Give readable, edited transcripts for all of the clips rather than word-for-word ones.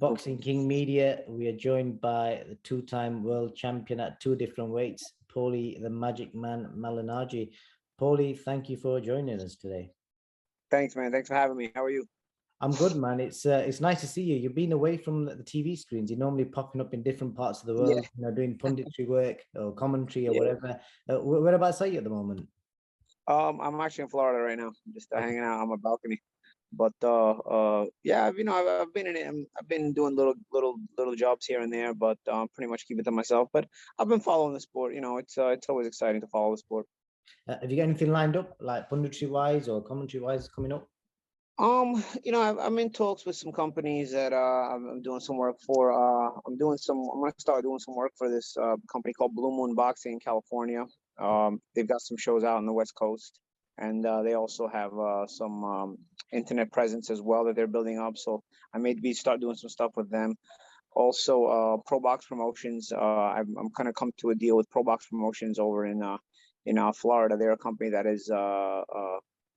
Boxing King Media. We are joined by the two-time world champion at two different weights, Pauli the Magic Man Malignaggi. Pauli, thank you for joining us today. Thanks, man. Thanks for having me. How are you? I'm good, man. It's nice to see you. You've been away from the TV screens. You're normally popping up in different parts of the world, doing punditry work or commentary or whatever. Whereabouts are you at the moment? I'm actually in Florida right now, just hanging out on my balcony. But yeah, I've been doing little jobs here and there, but pretty much keep it to myself. But I've been following the sport. It's always exciting to follow the sport. Have you got anything lined up, like punditry wise or commentary wise, coming up? I'm in talks with some companies that I'm doing some work for. I'm going to start doing some work for this company called Blue Moon Boxing in California. They've got some shows out on the West Coast, and they also have some internet presence as well that they're building up. So I may start doing some stuff with them. Also, Pro Box Promotions. I'm kind of come to a deal with Pro Box Promotions over in Florida. They're a company that is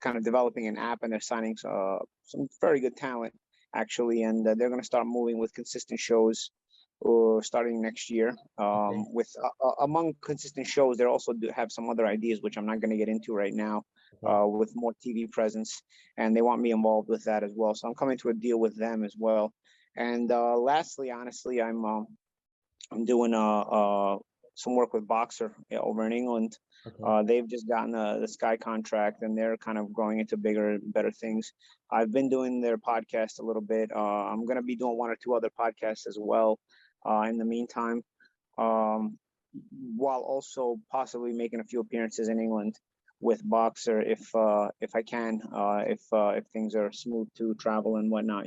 kind of developing an app, and they're signing some very good talent actually, and they're going to start moving with consistent shows starting next year. With among consistent shows, they also do have some other ideas which I'm not going to get into right now, with more TV presence, and they want me involved with that as well. So I'm coming to a deal with them as well. And lastly, honestly, I'm doing some work with Boxer over in England. They've just gotten the Sky contract, and they're kind of growing into bigger and better things. I've been doing their podcast a little bit. I'm going to be doing one or two other podcasts as well in the meantime, while also possibly making a few appearances in England with Boxer if I can, if things are smooth to travel and whatnot,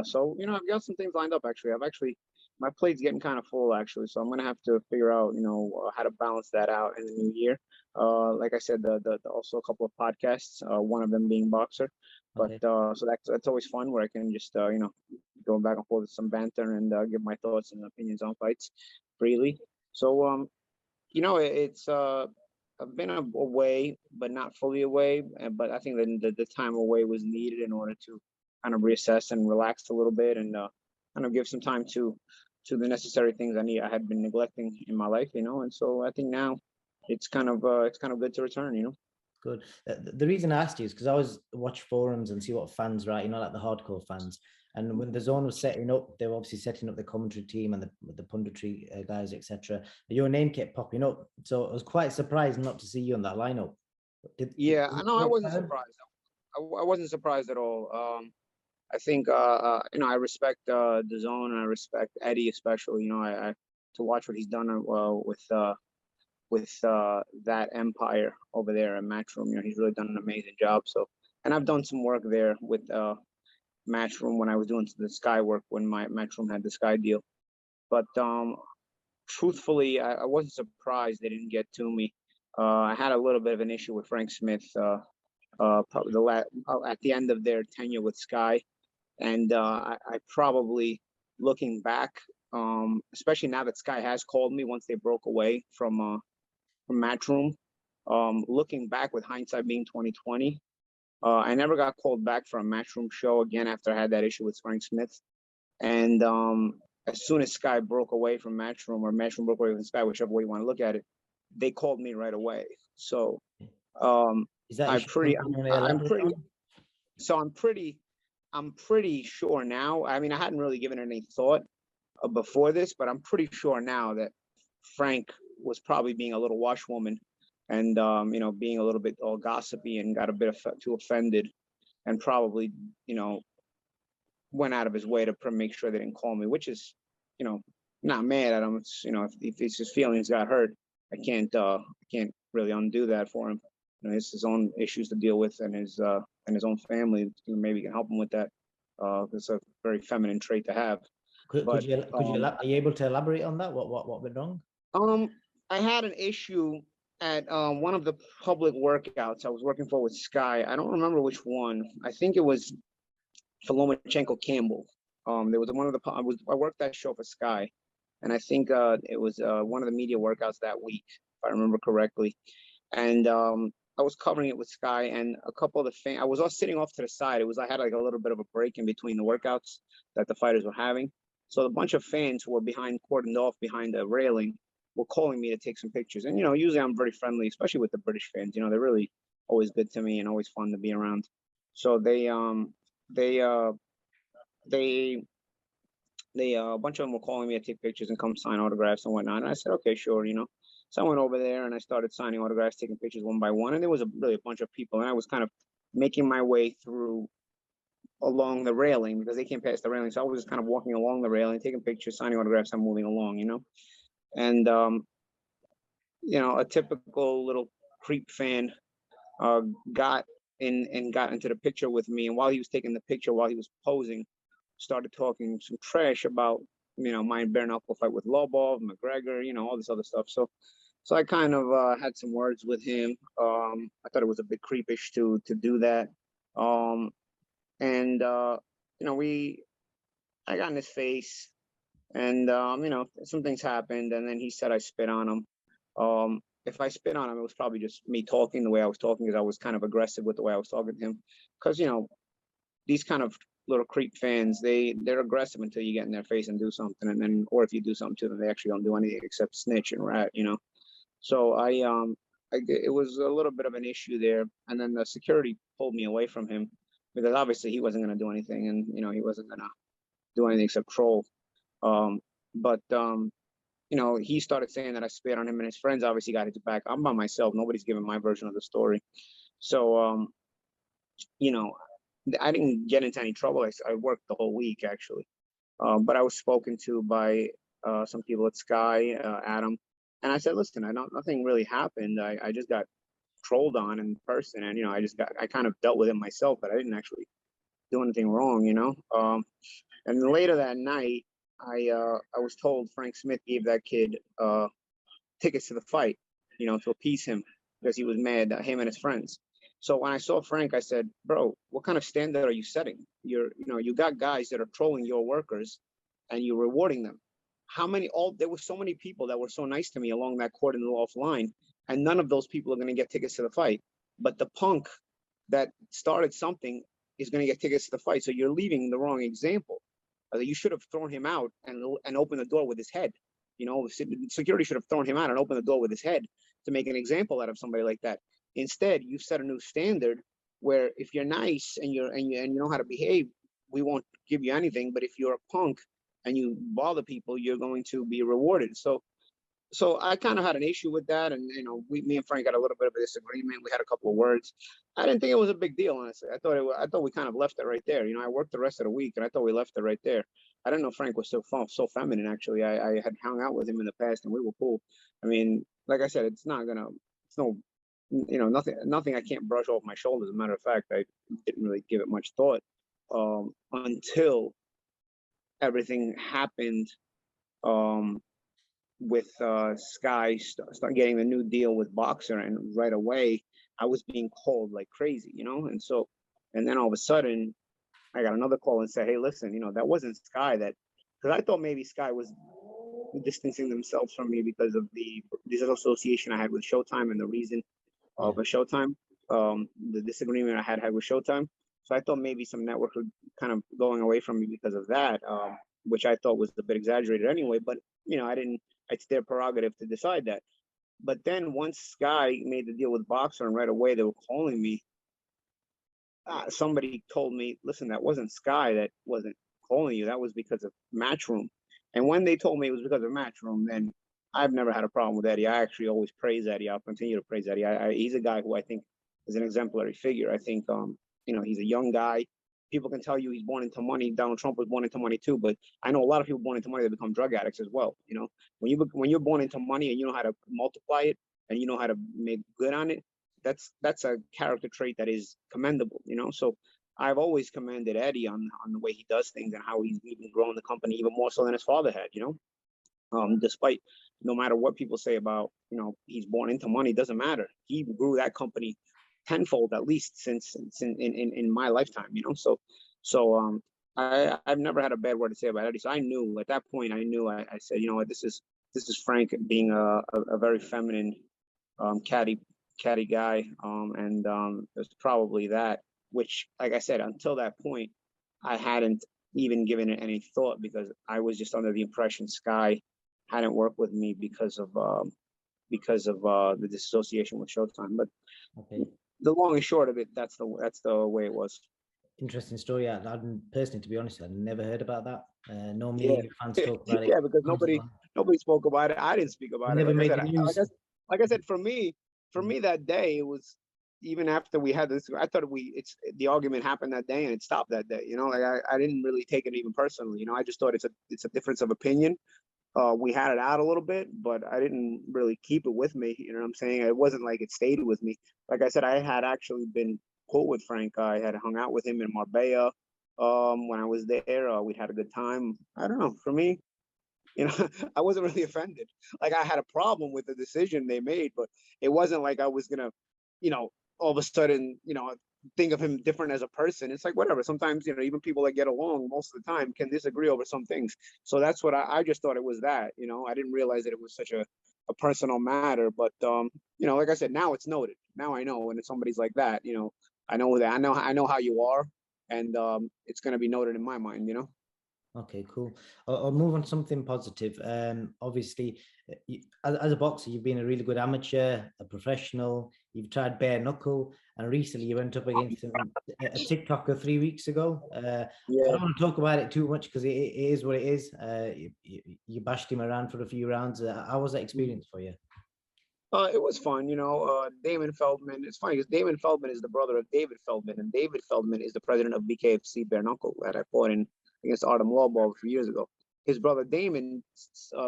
So I've got some things lined up actually. My plate's getting kind of full actually, so I'm gonna have to figure out how to balance that out in the new year. Like I said, the also a couple of podcasts, one of them being Boxer, but so that's always fun where I can just go back and forth with some banter and give my thoughts and opinions on fights freely. So it's I've been away, but not fully away, but I think that the time away was needed in order to kind of reassess and relax a little bit and kind of give some time to the necessary things I had been neglecting in my life, and so I think now it's kind of good to return, Good. The reason I asked you is because I always watch forums and see what fans write, like the hardcore fans. And when the zone was setting up, they were obviously setting up the commentary team and the punditry guys, etc. Your name kept popping up, so I was quite surprised not to see you on that lineup. I wasn't surprised. I wasn't surprised at all. I think I respect the zone, and I respect Eddie especially. I to watch what he's done with that empire over there at Matchroom. He's really done an amazing job. So, and I've done some work there with Matchroom when I was doing the Sky work when my Matchroom had the Sky deal. But truthfully, I wasn't surprised they didn't get to me. I had a little bit of an issue with Frank Smith probably at the end of their tenure with Sky. And I probably, looking back, especially now that Sky has called me once they broke away from Matchroom, looking back with hindsight being 2020, I never got called back for a Matchroom show again after I had that issue with Frank Smith. And as soon as Sky broke away from Matchroom, or Matchroom broke away from Sky, whichever way you want to look at it, they called me right away. So I'm pretty sure now. I mean, I hadn't really given it any thought before this, but I'm pretty sure now that Frank was probably being a little washwoman and, being a little bit all gossipy and got a bit too offended and probably, went out of his way to make sure they didn't call me, which is, not mad at him. It's, if his feelings got hurt, I can't really undo that for him. It's his own issues to deal with and his own family. Maybe can help him with that. It's a very feminine trait to have. Are you able to elaborate on that? What went wrong? I had an issue at one of the public workouts I was working for with Sky. I don't remember which one. I think it was for Lomachenko Campbell. There was one of I worked that show for Sky, and I think it was one of the media workouts that week, if I remember correctly. And I was covering it with Sky, and a couple of the fans. I was all sitting off to the side. I had like a little bit of a break in between the workouts that the fighters were having. So a bunch of fans who were cordoned off behind the railing were calling me to take some pictures. And usually I'm very friendly, especially with the British fans. They're really always good to me and always fun to be around. So they a bunch of them were calling me to take pictures and come sign autographs and whatnot. And I said, okay, sure, So I went over there and I started signing autographs, taking pictures one by one. And there was really a bunch of people. And I was kind of making my way through along the railing because they came past the railing. So I was just kind of walking along the railing, taking pictures, signing autographs, and moving along, And, a typical little creep fan got in and got into the picture with me. And while he was taking the picture, while he was posing, started talking some trash about, my bare knuckle fight with Lobov, McGregor, all this other stuff. So I kind of had some words with him. I thought it was a bit creepish to do that. I got in his face and, some things happened and then he said I spit on him. If I spit on him, it was probably just me talking the way I was talking because I was kind of aggressive with the way I was talking to him. Because, these kind of little creep fans, they're aggressive until you get in their face and do something. And then, or if you do something to them, they actually don't do anything except snitch and rat, So it was a little bit of an issue there. And then the security pulled me away from him because obviously he wasn't going to do anything. And, he wasn't going to do anything except troll. He started saying that I spit on him and his friends obviously got his back. I'm by myself. Nobody's giving my version of the story. So, I didn't get into any trouble. I worked the whole week actually. But I was spoken to by some people at Sky, Adam. And I said, listen, nothing really happened. I just got trolled on in person. And, I kind of dealt with it myself, but I didn't actually do anything wrong, And then later that night, I was told Frank Smith gave that kid tickets to the fight, to appease him because he was mad at him and his friends. So when I saw Frank, I said, bro, what kind of standard are you setting? You got guys that are trolling your workers and you're rewarding them. There were so many people that were so nice to me along that cordon off line, and none of those people are going to get tickets to the fight. But the punk that started something is going to get tickets to the fight. So you're leaving the wrong example. You should have thrown him out and opened the door with his head. Security should have thrown him out and opened the door with his head to make an example out of somebody like that. Instead, you've set a new standard where if you're nice and you know how to behave, we won't give you anything. But if you're a punk and you bother people, you're going to be rewarded. So I kind of had an issue with that, and me and Frank got a little bit of a disagreement. We had a couple of words. I didn't think it was a big deal, honestly. I thought we kind of left it right there. I worked the rest of the week, and I thought we left it right there. I didn't know Frank was so feminine. Actually, I had hung out with him in the past, and we were cool. I mean, like I said, nothing I can't brush off my shoulders. As a matter of fact, I didn't really give it much thought until everything happened. With Sky start getting the new deal with Boxer, and right away I was being called like crazy, and then all of a sudden I got another call and said, hey, listen, that wasn't Sky, because I thought maybe Sky was distancing themselves from me because of the disassociation I had with Showtime and the reason of a Showtime, the disagreement I had with Showtime. So I thought maybe some network were kind of going away from me because of that, which I thought was a bit exaggerated anyway, but it's their prerogative to decide that. But then once Sky made the deal with Boxer and right away they were calling me, somebody told me, listen, that wasn't Sky that wasn't calling you. That was because of Matchroom. And when they told me it was because of Matchroom, then I've never had a problem with Eddie. I actually always praise Eddie. I'll continue to praise Eddie. He's a guy who I think is an exemplary figure. I think, he's a young guy. People can tell you he's born into money. Donald Trump was born into money too, but I know a lot of people born into money that become drug addicts as well. When you're born into money and you know how to multiply it and you know how to make good on it, that's a character trait that is commendable. So I've always commended Eddie on the way he does things and how he's even grown the company even more so than his father had. Despite no matter what people say about he's born into money, doesn't matter. He grew that company tenfold at least since in my lifetime, So I've never had a bad word to say about Eddie. So I knew at that point, I said, this is Frank being a very feminine, catty catty guy. It was probably that, which, like I said, until that point, I hadn't even given it any thought, because I was just under the impression Sky hadn't worked with me because of the dissociation with Showtime. But Okay. the long and short of it, that's the way it was. Interesting story. I personally, to be honest, I'd never heard about that. Normally, Yeah. fans talk about it. Yeah, because nobody spoke about it. I didn't speak about it. Never Like I made said, the news. like I said, for me that day, it was, even after we had this, I thought the argument happened that day and it stopped that day. You know, like I didn't really take it even personally. You know, I just thought it's a difference of opinion. We had it out a little bit, but I didn't really keep it with me. You know what I'm saying? It wasn't like it stayed with me. Like I said, I had actually been cool with Frank. I had hung out with him in Marbella. When I was there, we had a good time. I don't know. For me, you know, I wasn't really offended. Like, I had a problem with the decision they made, but it wasn't like I was gonna, you know, all of a sudden, you know, think of him different as a person. It's like, whatever. Sometimes, you know, even people that get along most of the time can disagree over some things. So that's what I just thought it was that, you know. I didn't realize that it was such a personal matter. But you know, like I said, now it's noted. Now I know when it's somebody's like that, you know, I know that I know how you are, and it's gonna be noted in my mind, you know. Okay, cool. I'll move on to something positive. Obviously, as a boxer, you've been a really good amateur, a professional. You've tried bare knuckle, and recently you went up against a TikToker 3 weeks ago. I Yeah. don't want to talk about it too much because it is what it is. You bashed him around for a few rounds. How was that experience for you? It was fun, you know. Damon Feldman. It's funny because Damon Feldman is the brother of David Feldman, and David Feldman is the president of BKFC Bare Knuckle that I fought in against Artem Lobov a few years ago. His brother Damon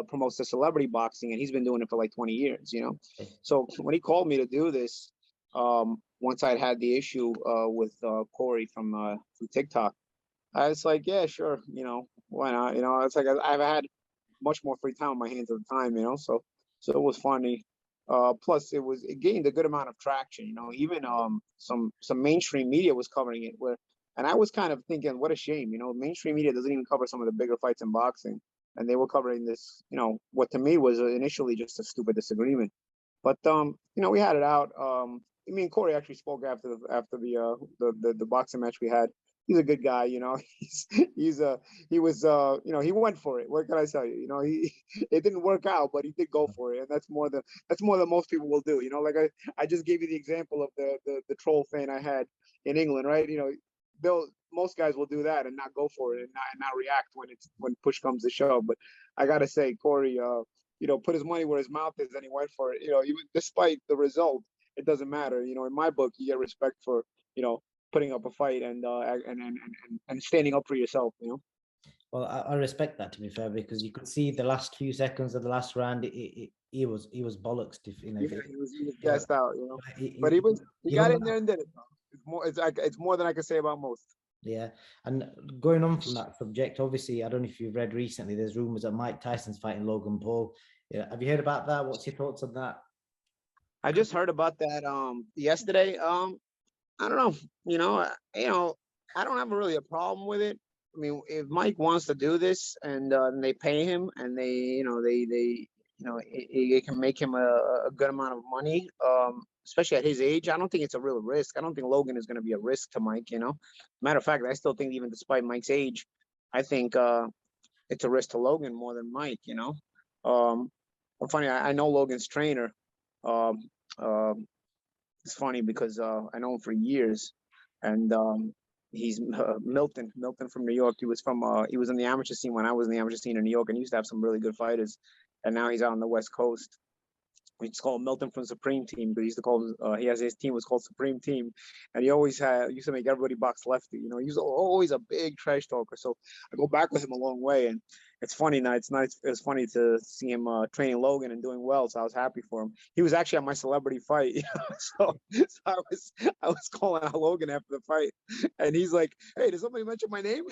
promotes the celebrity boxing, and he's been doing it for like 20 years, you know. Okay. So when he called me to do this, once I'd had the issue with Corey from TikTok, I was like, yeah, sure, you know, why not? You know, it's like I've had much more free time on my hands at the time, you know. So it was funny. Plus, it gained a good amount of traction. You know, even some mainstream media was covering it. And I was kind of thinking, what a shame. You know, mainstream media doesn't even cover some of the bigger fights in boxing, and they were covering this. You know, what to me was initially just a stupid disagreement. But you know, we had it out. I mean, Corey actually spoke after the boxing match we had. He's a good guy, you know. He was you know, he went for it. What can I tell you? You know, it didn't work out, but he did go for it, and that's more than most people will do. You know, like I just gave you the example of the troll fan I had in England, right? You know, most guys will do that and not go for it and not react when push comes to shove. But I gotta say, Corey, you know, put his money where his mouth is, and he went for it. You know, even despite the result, it doesn't matter. You know, in my book, you get respect for, you know, putting up a fight and standing up for yourself. You know. Well, I respect that, to be fair, because you could see the last few seconds of the last round. He was bollocks. You know, Yeah, he was gassed out. You know, but he he got hung in there and did it. It's more than I can say about most. Yeah, and going on from that subject, obviously, I don't know if you've read recently, there's rumors that Mike Tyson's fighting Logan Paul. Yeah, have you heard about that? What's your thoughts on that? I just heard about that yesterday. I don't know. You know, I don't have really a problem with it. I mean, if Mike wants to do this and they pay him and it can make him a good amount of money, especially at his age. I don't think it's a real risk. I don't think Logan is going to be a risk to Mike. You know, matter of fact, I still think even despite Mike's age, I think it's a risk to Logan more than Mike. You know, funny. I know Logan's trainer. Um, it's funny because I know him for years, and he's Milton from New York. He was in the amateur scene when I was in the amateur scene in New York, and he used to have some really good fighters. And now he's out on the West Coast. We just call him Milton from Supreme Team, but he used to call he has his team was called Supreme Team, and he always used to make everybody box lefty. You know, he was always a big trash talker. So I go back with him a long way, and it's funny now. It's nice. It's funny to see him training Logan and doing well. So I was happy for him. He was actually at my celebrity fight, you know? So I was calling out Logan after the fight, and he's like, "Hey, did somebody mention my name?"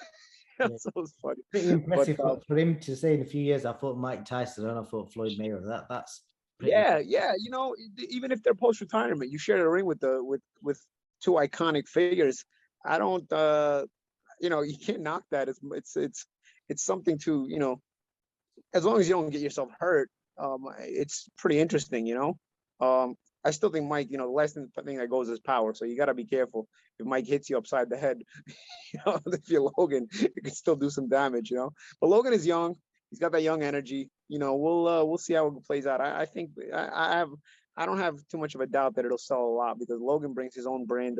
Yeah. So it was funny. Pretty impressive for him to say in a few years, I fought Mike Tyson and I fought Floyd Mayweather. That's pretty yeah. You know, even if they're post retirement, you share the ring with two iconic figures. I don't, you know, you can't knock that. It's something to, you know, as long as you don't get yourself hurt, it's pretty interesting, you know. I still think Mike, the last thing that goes is power. So you got to be careful. If Mike hits you upside the head, if you're Logan, it could still do some damage, But Logan is young. He's got that young energy. We'll see how it plays out. I think I don't have too much of a doubt that it'll sell a lot because Logan brings his own brand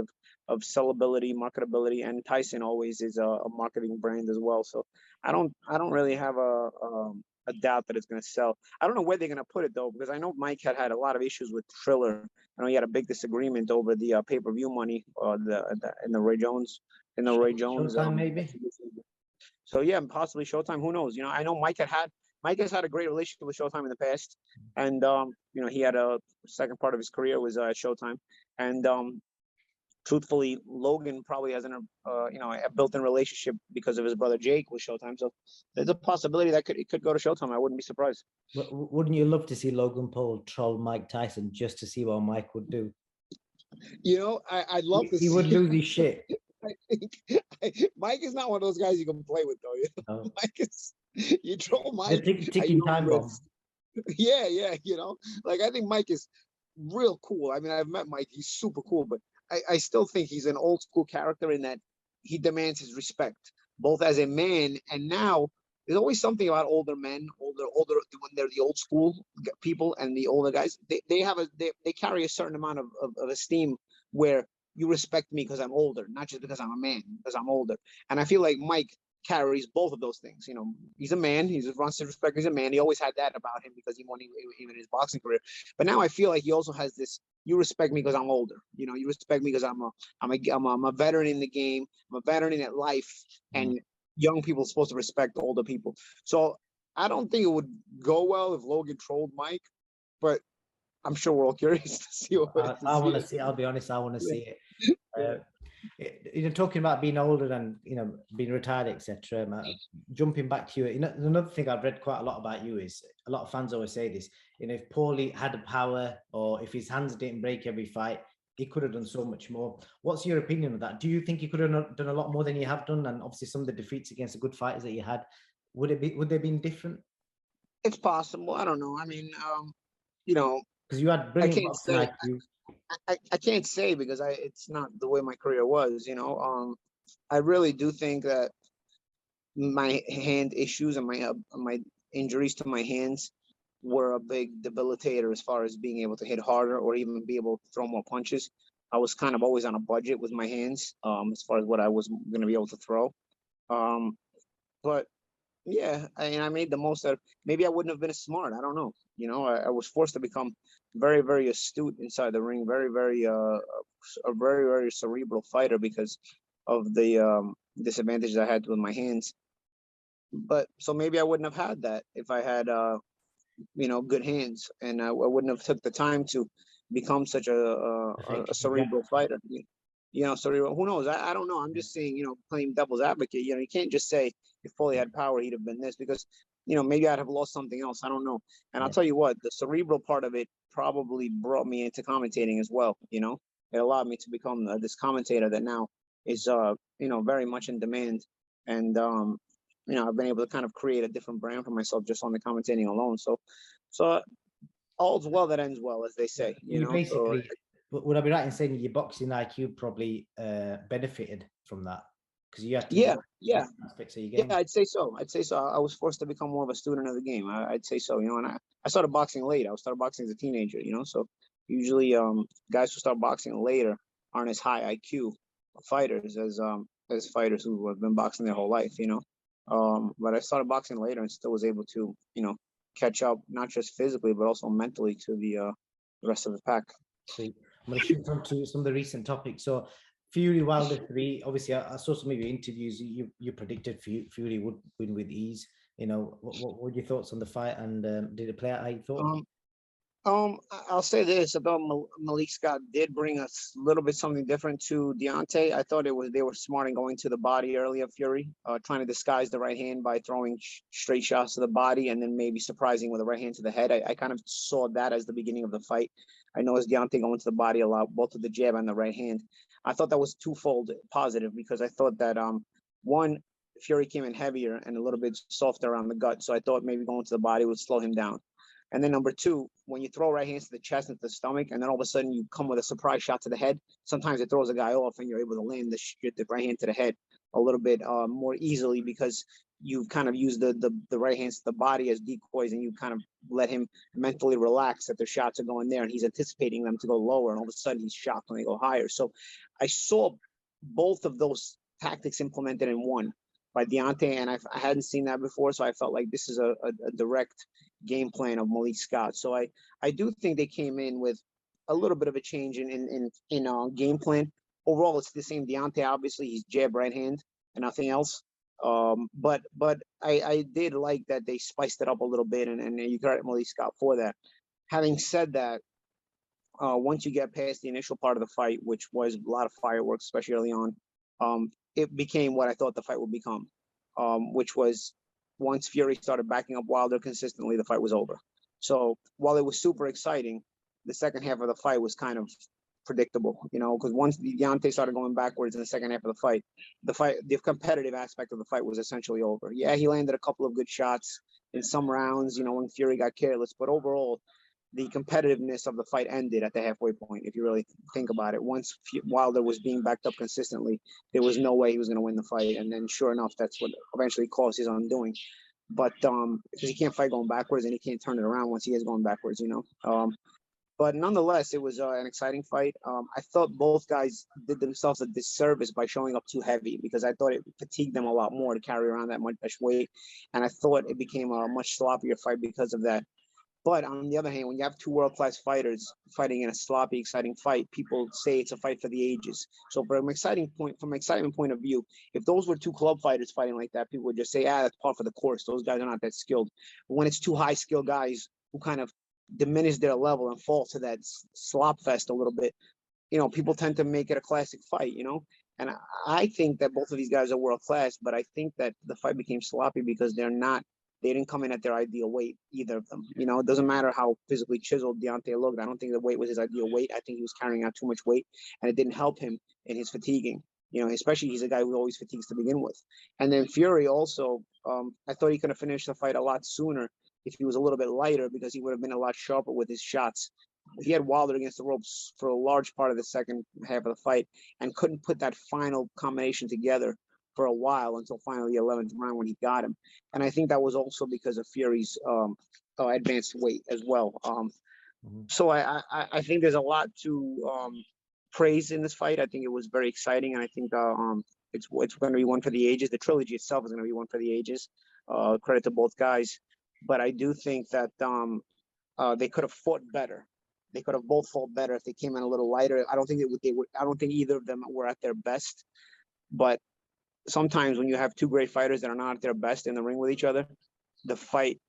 of sellability, marketability, and Tyson always is a marketing brand as well. So I don't really have a doubt that it's going to sell. I don't know where they're going to put it though, because I know Mike had a lot of issues with Triller. I know he had a big disagreement over the pay-per-view money, in the Ray Jones, Showtime maybe. So yeah, possibly Showtime. Who knows? I know Mike has had a great relationship with Showtime in the past, and he had a second part of his career was Showtime, and truthfully, Logan probably has a built-in relationship because of his brother Jake with Showtime. So there's a possibility that it could go to Showtime. I wouldn't be surprised. Wouldn't you love to see Logan Paul troll Mike Tyson just to see what Mike would do? I'd love to see. He would lose his shit. I think Mike is not one of those guys you can play with, though. Oh. Mike is, you troll Mike. The ticking time bomb. Yeah. I think Mike is real cool. I mean, I've met Mike. He's super cool, but I still think he's an old school character in that he demands his respect, both as a man and now. There's always something about older men, older when they're the old school people and the older guys. They carry a certain amount of esteem where you respect me because I'm older, not just because I'm a man, because I'm older. And I feel like Mike carries both of those things. He's a man. He wants to respect. He's a man. He always had that about him because he won even his boxing career. But now I feel like he also has this. You respect me because I'm older. You respect me because I'm a veteran in the game. I'm a veteran in life, and young people are supposed to respect older people. So I don't think it would go well if Logan trolled Mike, but I'm sure we're all curious to see what. I want to see. I'll be honest. I want to see it. Talking about being older and being retired, etc. Jumping back to you, another thing I've read quite a lot about you is a lot of fans always say this. If Pauli had the power, or if his hands didn't break every fight, he could have done so much more. What's your opinion of that? Do you think he could have done a lot more than you have done? And obviously, some of the defeats against the good fighters that you had, would they have been different? It's possible. I don't know. I mean, because you had brilliant boxing IQ. I can't say because it's not the way my career was. I really do think that my hand issues and my injuries to my hands were a big debilitator as far as being able to hit harder or even be able to throw more punches. I was kind of always on a budget with my hands as far as what I was going to be able to throw. But yeah, I made the most out of. Maybe I wouldn't have been as smart. I don't know. I was forced to become very, very astute inside the ring, very, very a very, very cerebral fighter because of the disadvantages I had with my hands. But so maybe I wouldn't have had that if I had good hands, and I wouldn't have took the time to become such a cerebral fighter. Cerebral. Who knows? I don't know. I'm just saying, playing devil's advocate. You can't just say if Pauli had power, he'd have been this because, maybe I'd have lost something else. I don't know. And I'll tell you what, the cerebral part of it probably brought me into commentating as well. It allowed me to become this commentator that now is, very much in demand. And, I've been able to kind of create a different brand for myself just on the commentating alone. So all's well that ends well, as they say. Basically, would I be right in saying your boxing IQ probably benefited from that? Because you had to aspects of your game. Yeah, I'd say so. I was forced to become more of a student of the game. I'd say so. And I started boxing late. I started boxing as a teenager. So usually guys who start boxing later aren't as high IQ fighters as fighters who have been boxing their whole life. But I started boxing later and still was able to catch up, not just physically but also mentally to the rest of the pack. See, I'm going to shoot on to some of the recent topics. So Fury Wilder 3, obviously I saw some of your interviews. You predicted Fury would win with ease. What were your thoughts on the fight, and did it play out how you thought? I'll say this about Malik Scott did bring us a little bit something different to Deontay. I thought they were smart in going to the body early of Fury, trying to disguise the right hand by throwing straight shots to the body and then maybe surprising with a right hand to the head. I kind of saw that as the beginning of the fight. I noticed Deontay going to the body a lot, both with the jab and the right hand. I thought that was twofold positive because I thought that one, Fury came in heavier and a little bit softer around the gut, so I thought maybe going to the body would slow him down. And then number two, when you throw right hands to the chest and to the stomach, and then all of a sudden you come with a surprise shot to the head, sometimes it throws a guy off and you're able to land the right hand to the head a little bit more easily because you've kind of used the right hands to the body as decoys, and you kind of let him mentally relax that the shots are going there and he's anticipating them to go lower, and all of a sudden he's shocked when they go higher. So I saw both of those tactics implemented in one by Deontay, and I hadn't seen that before, so I felt like this is a direct game plan of Malik Scott. So I do think they came in with a little bit of a change in game plan. Overall, it's the same Deontay. Obviously, he's jab right hand and nothing else. But I did like that they spiced it up a little bit, and you credit Malik Scott for that. Having said that, once you get past the initial part of the fight, which was a lot of fireworks, especially early on, it became what I thought the fight would become, which was once Fury started backing up Wilder consistently, the fight was over. So while it was super exciting, the second half of the fight was kind of predictable, because once Deontay started going backwards in the second half of the competitive aspect of the fight was essentially over. Yeah, he landed a couple of good shots in some rounds, when Fury got careless, but overall, the competitiveness of the fight ended at the halfway point. If you really think about it, once Wilder was being backed up consistently, there was no way he was going to win the fight. And then sure enough, that's what eventually caused his undoing. But because he can't fight going backwards and he can't turn it around once he is going backwards, But nonetheless, it was an exciting fight. I thought both guys did themselves a disservice by showing up too heavy, because I thought it fatigued them a lot more to carry around that much weight. And I thought it became a much sloppier fight because of that. But on the other hand, when you have two world-class fighters fighting in a sloppy, exciting fight, people say it's a fight for the ages. So from an excitement point of view, if those were two club fighters fighting like that, people would just say, that's par for the course. Those guys are not that skilled. But when it's two high-skilled guys who kind of diminish their level and fall to that slop fest a little bit, people tend to make it a classic fight, And I think that both of these guys are world-class, but I think that the fight became sloppy because they didn't come in at their ideal weight, either of them. It doesn't matter how physically chiseled Deontay looked. I don't think the weight was his ideal weight. I think he was carrying out too much weight, and it didn't help him in his fatiguing. Especially he's a guy who always fatigues to begin with. And then Fury also, I thought he could have finished the fight a lot sooner if he was a little bit lighter, because he would have been a lot sharper with his shots. He had Wilder against the ropes for a large part of the second half of the fight and couldn't put that final combination together for a while until finally the 11th round when he got him. And I think that was also because of Fury's advanced weight as well. So I think there's a lot to praise in this fight. I think it was very exciting, and I think it's going to be one for the ages. The trilogy itself is going to be one for the ages. Credit to both guys. But I do think that they could have fought better. They could have both fought better if they came in a little lighter. I don't think I don't think either of them were at their best. But sometimes when you have two great fighters that are not at their best in the ring with each other, the fight,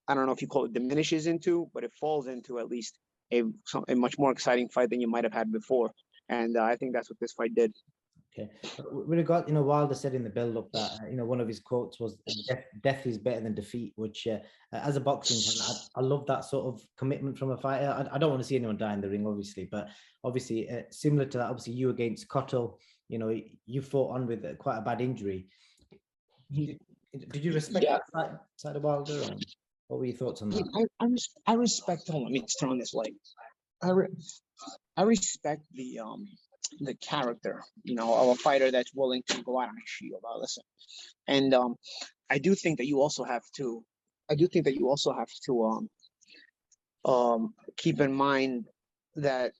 I don't know if you call it diminishes into, but it falls into at least a much more exciting fight than you might have had before. And I think that's what this fight did. Okay. With regard, Wilder said in the build-up that, one of his quotes was, death is better than defeat, which as a boxing fan, I love that sort of commitment from a fighter. I don't want to see anyone die in the ring, obviously, but obviously similar to that, obviously you against Cotto, you fought on with quite a bad injury. Did you respect that side of Wilder? What were your thoughts on that? I respect, hold on, let me turn on this light. I respect the character, of a fighter that's willing to go out on a shield. Listen, and I do think that you also have to. Keep in mind that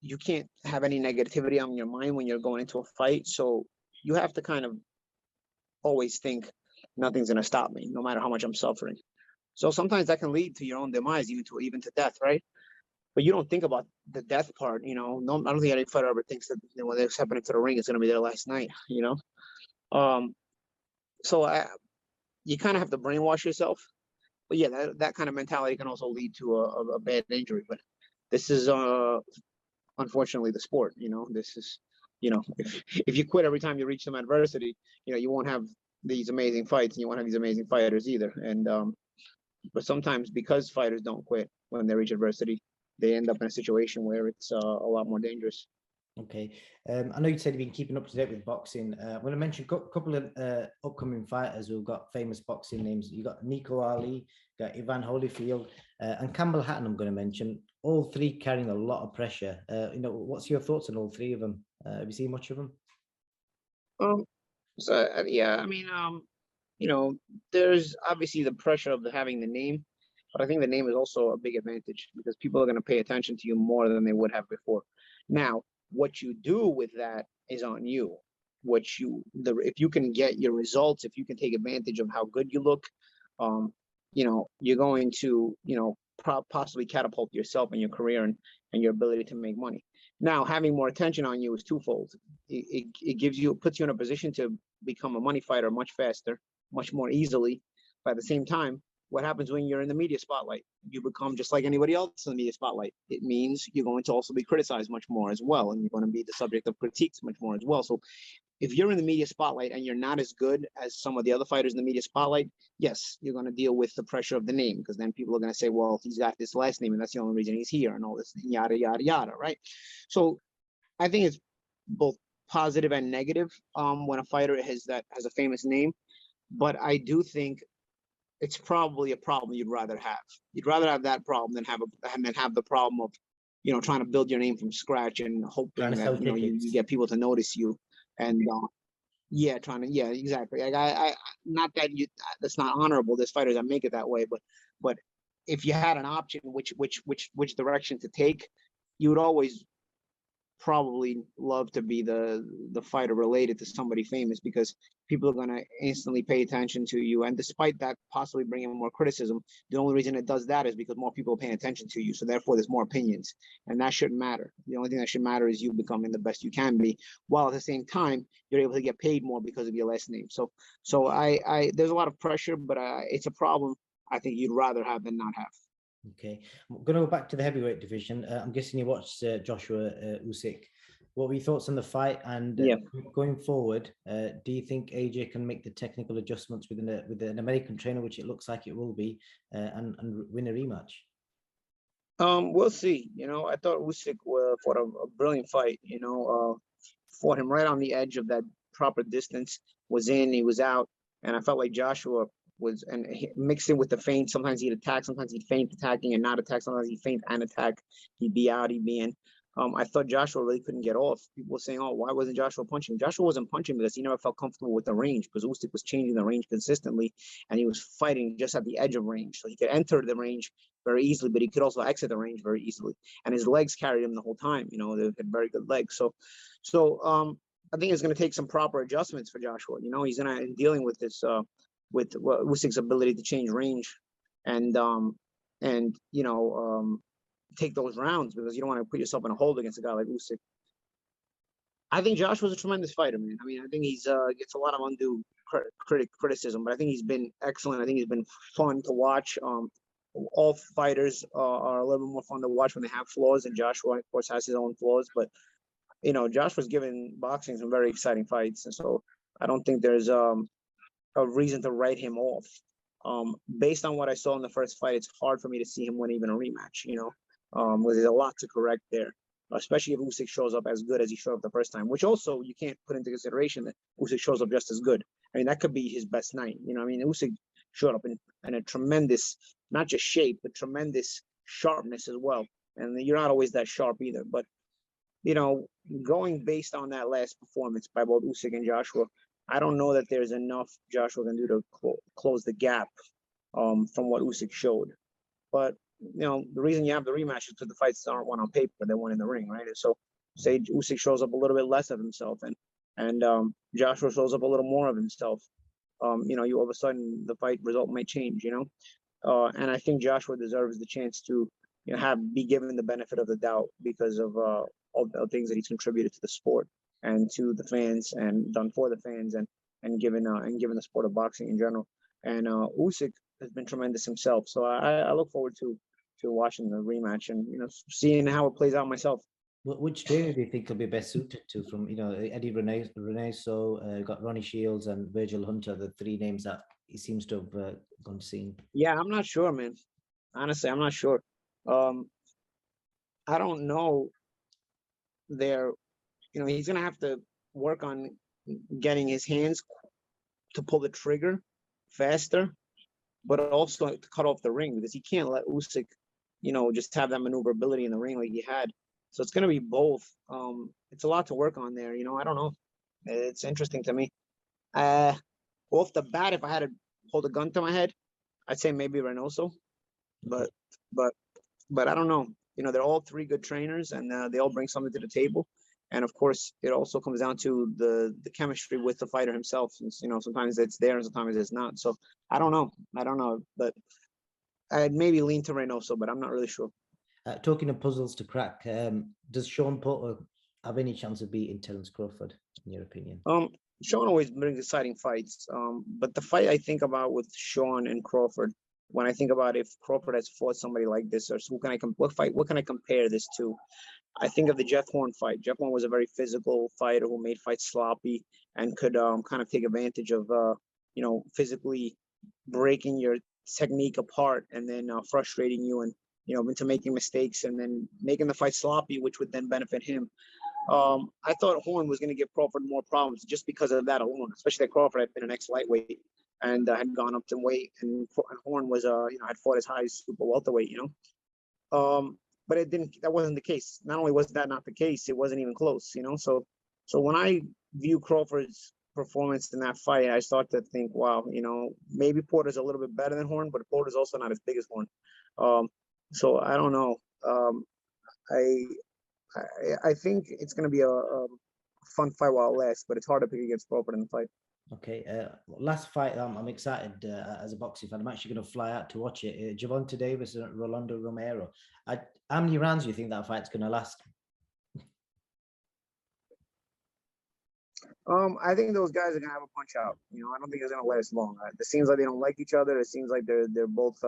you can't have any negativity on your mind when you're going into a fight. So you have to kind of always think nothing's going to stop me, no matter how much I'm suffering. So sometimes that can lead to your own demise, even to death, right? But you don't think about the death part, I don't think any fighter ever thinks that when they're stepping into the ring, it's going to be their last night, So you kind of have to brainwash yourself. But yeah, that kind of mentality can also lead to a bad injury. But this is unfortunately the sport. This is, if you quit every time you reach some adversity, you won't have these amazing fights, and you won't have these amazing fighters either. And but sometimes because fighters don't quit when they reach adversity, they end up in a situation where it's a lot more dangerous. Okay. I know you said you've been keeping up to date with boxing. I'm going to mention a couple of upcoming fighters who've got famous boxing names. You got Nico Ali, got Ivan Holyfield, and Campbell Hatton. I'm going to mention all three carrying a lot of pressure. What's your thoughts on all three of them? Have you seen much of them? Yeah, I mean, there's obviously the pressure of having the name, but I think the name is also a big advantage because people are going to pay attention to you more than they would have before. Now, what you do with that is on you. If you can get your results, if you can take advantage of how good you look, you're going to, possibly catapult yourself and your career and your ability to make money. Now, having more attention on you is twofold. It puts you in a position to become a money fighter much faster, much more easily. But at the same time, what happens when you're in the media spotlight? You become just like anybody else in the media spotlight. It means you're going to also be criticized much more as well, and you're going to be the subject of critiques much more as well. So if you're in the media spotlight and you're not as good as some of the other fighters in the media spotlight, yes, you're going to deal with the pressure of the name, because then people are going to say, well, he's got this last name and that's the only reason he's here and all this, yada, yada, yada, right? So I think it's both positive and negative when a fighter has a famous name, but I do think it's probably a problem you'd rather have. You'd rather have that problem than have the problem of, trying to build your name from scratch and hoping that you get people to notice you. And yeah, exactly. Like I not that that's not honorable. There's fighters that make it that way, but if you had an option, which direction to take, you would always probably love to be the fighter related to somebody famous, because people are going to instantly pay attention to you. And despite that possibly bringing more criticism, the only reason it does that is because more people are paying attention to you. So therefore there's more opinions, and that shouldn't matter. The only thing that should matter is you becoming the best you can be, while at the same time you're able to get paid more because of your last name. So I there's a lot of pressure, but it's a problem I think you'd rather have than not have. Okay, I'm going to go back to the heavyweight division. I'm guessing you watched Joshua Usyk. What were your thoughts on the fight? And going forward, do you think AJ can make the technical adjustments with an American trainer, which it looks like it will be, and win a rematch? We'll see. I thought Usyk fought a brilliant fight. Fought him right on the edge of that proper distance. Was in, he was out, and I felt like Joshua was mixed in with the feint. Sometimes he'd attack, sometimes he'd feint attacking and not attack. Sometimes he'd feint and attack. He'd be out, he'd be in. I thought Joshua really couldn't get off. People were saying, "Oh, why wasn't Joshua punching?" Joshua wasn't punching because he never felt comfortable with the range, because Usyk was changing the range consistently, and he was fighting just at the edge of range. So he could enter the range very easily, but he could also exit the range very easily. And his legs carried him the whole time. They had very good legs. So I think it's going to take some proper adjustments for Joshua. He's going to dealing with this with Usyk's ability to change range and take those rounds, because you don't want to put yourself in a hold against a guy like Usyk. I think Joshua's a tremendous fighter, man. I mean, I think he's gets a lot of undue criticism, but I think he's been excellent. I think he's been fun to watch. All fighters are a little bit more fun to watch when they have flaws, and Joshua, of course, has his own flaws. But Joshua's given boxing some very exciting fights, and so I don't think there's a reason to write him off. Based on what I saw in the first fight, it's hard for me to see him win even a rematch. There's a lot to correct there, especially if Usyk shows up as good as he showed up the first time, which also you can't put into consideration that Usyk shows up just as good. I mean, that could be his best night. Usyk showed up in a tremendous, not just shape, but tremendous sharpness as well. And you're not always that sharp either. But, going based on that last performance by both Usyk and Joshua, I don't know that there's enough Joshua can do to close the gap from what Usyk showed. But the reason you have the rematch is because the fights aren't won on paper; they're won in the ring, right? And so, say Usyk shows up a little bit less of himself, and Joshua shows up a little more of himself. You all of a sudden the fight result might change. And I think Joshua deserves the chance to be given the benefit of the doubt because of all the things that he's contributed to the sport and to the fans and done for the fans and given the sport of boxing in general. And Usyk has been tremendous himself. So I look forward to watching the rematch and seeing how it plays out myself. Which trainer do you think will be best suited to? From Eddie Reneso, got Ronnie Shields and Virgil Hunter, the three names that he seems to have gone to see. Yeah, I'm not sure, man. Honestly, I'm not sure. I don't know their he's gonna have to work on getting his hands to pull the trigger faster, but also to cut off the ring, because he can't let Usyk, just have that maneuverability in the ring like he had. So it's gonna be both. It's a lot to work on there. I don't know. It's interesting to me. Off the bat, if I had to hold a gun to my head, I'd say maybe Reynoso, but but but I don't know. They're all three good trainers, and they all bring something to the table. And of course, it also comes down to the chemistry with the fighter himself. Since sometimes it's there and sometimes it's not. So I don't know, but I'd maybe lean to Reynoso, but I'm not really sure. Talking of puzzles to crack, does Shawn Porter have any chance of beating Terence Crawford, in your opinion? Shawn always brings exciting fights, but the fight I think about with Shawn and Crawford, when I think about if Crawford has fought somebody like this, or who can I what can I compare this to? I think of the Jeff Horn fight. Jeff Horn was a very physical fighter who made fights sloppy and could kind of take advantage of physically breaking your technique apart and then frustrating you, and into making mistakes and then making the fight sloppy, which would then benefit him. I thought Horn was going to give Crawford more problems just because of that alone, especially that Crawford had been an ex-lightweight and had gone up to weight, and Horn was had fought as high as super welterweight. But it didn't. That wasn't the case. Not only was that not the case, it wasn't even close. So when I view Crawford's performance in that fight, I start to think, wow, maybe Porter's a little bit better than Horn, but Porter's also not as big as Horn. So I don't know. I think it's going to be a fun fight while it lasts, but it's hard to pick against Crawford in the fight. Okay, last fight, I'm excited as a boxing fan. I'm actually going to fly out to watch it. Gervonta Davis and Rolando Romero. How many rounds do you think that fight's going to last? I think those guys are going to have a punch out. I don't think it's going to last long. It seems like they don't like each other. It seems like they're both,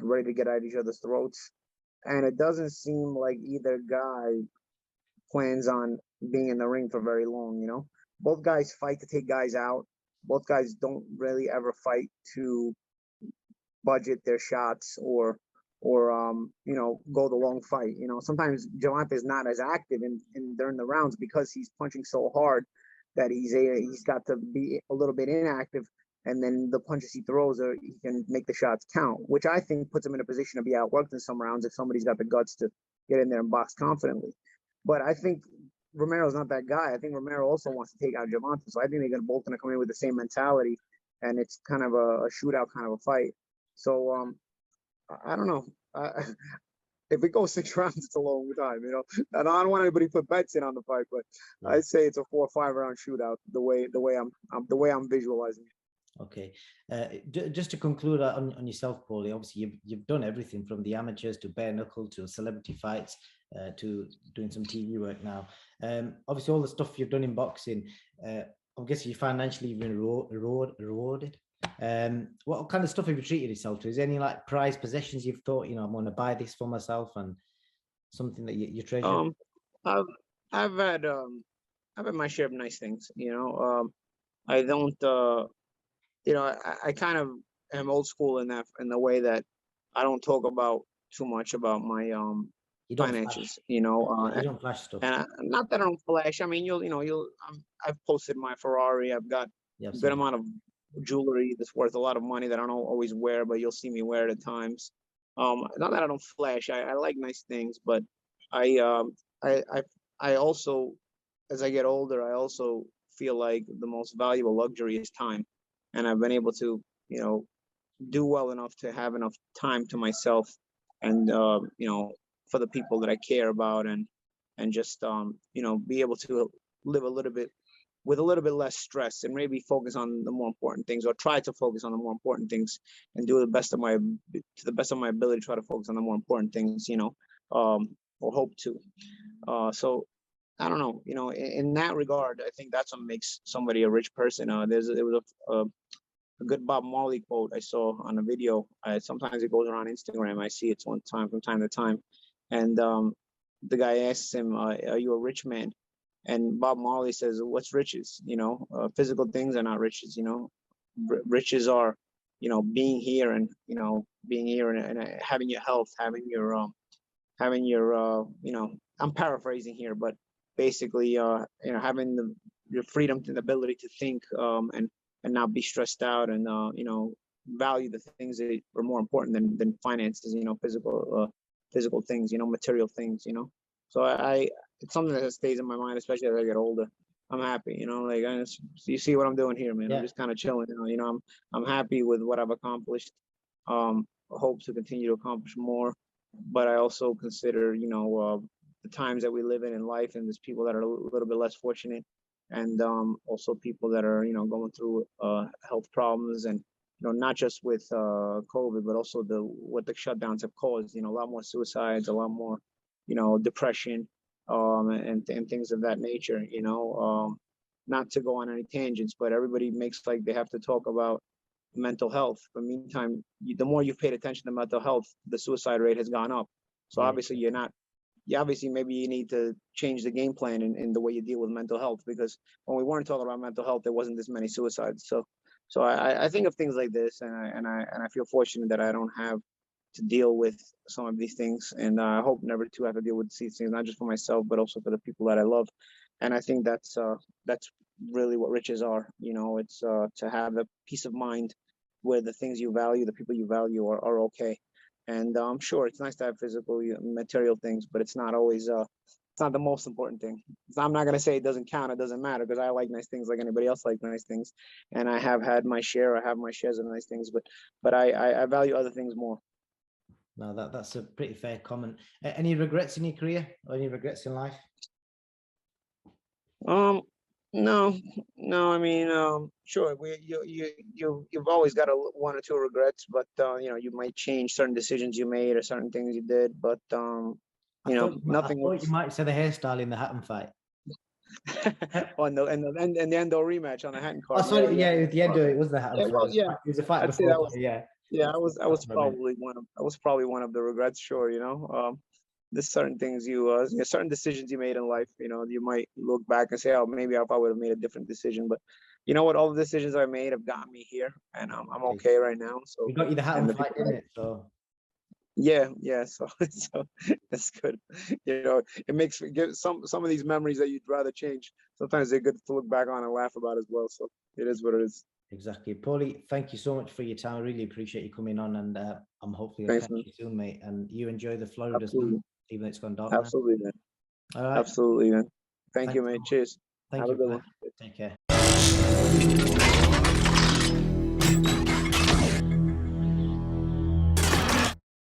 ready to get at each other's throats. And it doesn't seem like either guy plans on being in the ring for very long. Both guys fight to take guys out. Both guys don't really ever fight to budget their shots or go the long fight. Sometimes Gervonta is not as active in during the rounds because he's punching so hard that he's got to be a little bit inactive, and then the punches he throws he can make the shots count, which I think puts him in a position to be outworked in some rounds if somebody's got the guts to get in there and box confidently. But I think Romero's not that guy. I think Romero also wants to take out Gervonta, so I think they're both going to come in with the same mentality, and it's kind of a shootout kind of a fight. So I don't know. If it goes 6 rounds, it's a long time, And I don't want anybody to put bets in on the fight, but I'd say it's a 4 or 5 round shootout. The way I'm visualizing it. Okay, just to conclude on yourself, Pauli. Obviously, you've done everything from the amateurs to bare knuckle to celebrity fights to doing some TV work now. Obviously, all the stuff you've done in boxing. I guess you financially been rewarded. What kind of stuff have you treated yourself to? Is there any like prized possessions you've thought, I'm going to buy this for myself, and something that you treasure? I've had my share of nice things. I don't. I kind of am old school in the way that I don't talk about too much about my finances. You don't flash stuff. And not that I don't flash. I mean, I've posted my Ferrari. I've got a good amount of jewelry that's worth a lot of money that I don't always wear, but you'll see me wear it at times. Not that I don't flash. I like nice things, but I also, as I get older, I also feel like the most valuable luxury is time, and I've been able to, do well enough to have enough time to myself, and for the people that I care about, and just be able to live with a little bit less stress, and maybe focus on the more important things, or try to focus on the more important things, and do to the best of my ability, try to focus on the more important things, or hope to. So I don't know, in that regard, I think that's what makes somebody a rich person. There was a good Bob Marley quote I saw on a video. Sometimes it goes around Instagram. I see it from time to time. And the guy asks him, are you a rich man? And Bob Marley says, what's riches? Physical things are not riches. Riches are, being here and having your health, having your, I'm paraphrasing here, but basically, having your freedom and the ability to think, and not be stressed out, and value the things that are more important than finances, physical things, material things, So it's something that stays in my mind, especially as I get older. I'm happy, like you see what I'm doing here, man. Yeah. I'm just kind of chilling, I'm happy with what I've accomplished. Hope to continue to accomplish more, but I also consider, the times that we live in life, and there's people that are a little bit less fortunate, and also people that are, going through health problems, and not just with COVID, but also what the shutdowns have caused. A lot more suicides, a lot more, depression, and things of that nature. Not to go on any tangents, but everybody makes like they have to talk about mental health. But meantime, the more you've paid attention to mental health, the suicide rate has gone up. So Yeah. obviously obviously maybe you need to change the game plan in the way you deal with mental health, because when we weren't talking about mental health, there wasn't this many suicides. So I think of things like this, and I feel fortunate that I don't have to deal with some of these things, and I hope never to have to deal with these things, not just for myself, but also for the people that I love. And I think that's really what riches are. It's to have a peace of mind where the things you value, the people you value are okay. And I'm sure it's nice to have physical, material things, but it's not always, it's not the most important thing. So I'm not going to say it doesn't count, it doesn't matter, because I like nice things like anybody else likes nice things. And I have had my share, I have my shares of nice things, but I value other things more. No, that's a pretty fair comment. Any regrets in your career, or any regrets in life? No. I mean, sure. You've always got one or two regrets, but you might change certain decisions you made or certain things you did, but nothing. I thought you might say the hairstyle in the Hatton fight. and the Endo rematch on the Hatton card. Oh, sorry, yeah, at the end of it was the Hatton fight. Well, yeah, It was a fight I'd say before. that was, Yeah. Yeah, I was probably one of the regrets. Sure, there's certain things certain decisions you made in life. You might look back and say, oh, maybe if I would have made a different decision. But you know what? All the decisions I made have gotten me here, and I'm okay right now. So we got you the Hatton fight, didn't it? So yeah. So that's good. It makes some of these memories that you'd rather change. Sometimes they're good to look back on and laugh about as well. So it is what it is. Exactly. Pauli, thank you so much for your time. I really appreciate you coming on, and I'm hopefully I'll catch you soon, mate. And you enjoy the Florida sun, even though it's gone dark. Absolutely, man. All right. Absolutely, man. Thank you, mate. Cheers. Thank Have you. a good one. Take care.